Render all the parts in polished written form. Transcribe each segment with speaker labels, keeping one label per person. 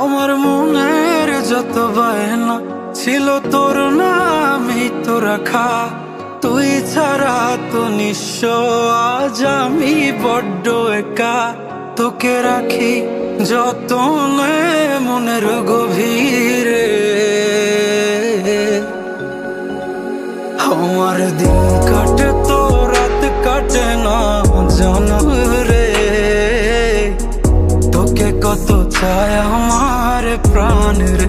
Speaker 1: আমার মনের যত বায়না ছিল তোর নামই তো রাখা। তুই ছাড়া তো নিঃস্ব আজ আমি বড্ড একা। তোকে রাখি যতনে মনের গভীরে। আমার দিন কাটে তো রাত কাটে না জানো রে। তোকে কত চায় আমার প্রাণ রে,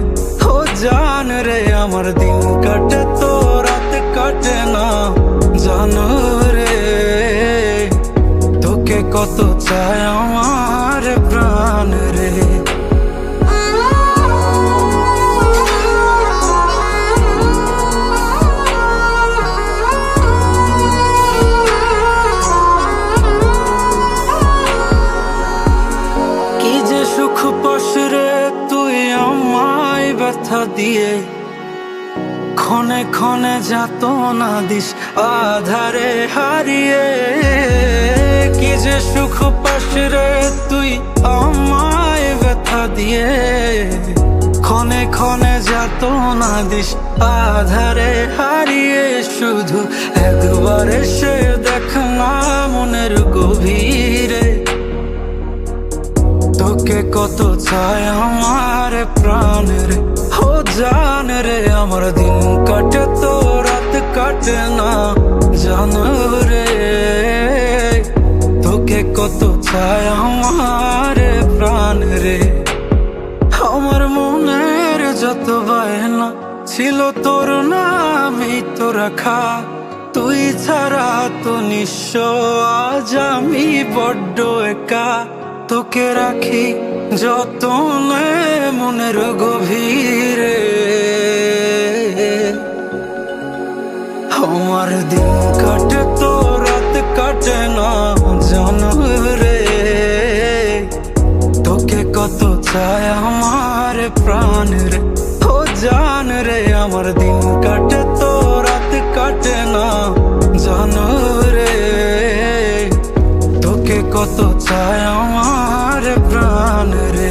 Speaker 1: ও জান রে। আমার দিন কাটে তো রাত কাটে না জানো রে। তোকে কত চায় আমার প্রাণ রে। কি যে সুখ পাস রে তুই আমায় ব্যথা দিয়ে, ক্ষণে ক্ষণে যাত না দিস আধারে হারিয়ে। কি যে সুখ পাস রে তুই আমায় ব্যথা দিয়ে, ক্ষণে ক্ষণে যাত না দিস আধারে হারিয়ে। শুধু একবার এসে দেখ না মনের গভীরে। তোকে কত চায় আমার প্রাণ রে, ও জান রে। আমার দিন কাটে তো রাত কাটে না জানো রে। তোকে কত চায় আমার প্রাণ রে। আমার মনের যত বায়না ছিল তোর নামই তো রাখা। তুই ছাড়া তো নিঃস্ব আজ আমি বড্ড একা। তোকে রাখি যতনে মনের গভীরে। আমার দিন কাটে তো রাত কাটে না জানো রে। তোকে কত চায় আমার প্রাণ রে, ও জান রে। আমার দিন কাটে তো রাত কাটে না জানো রে। তোকে কত চায় আমার প্রাণ রে।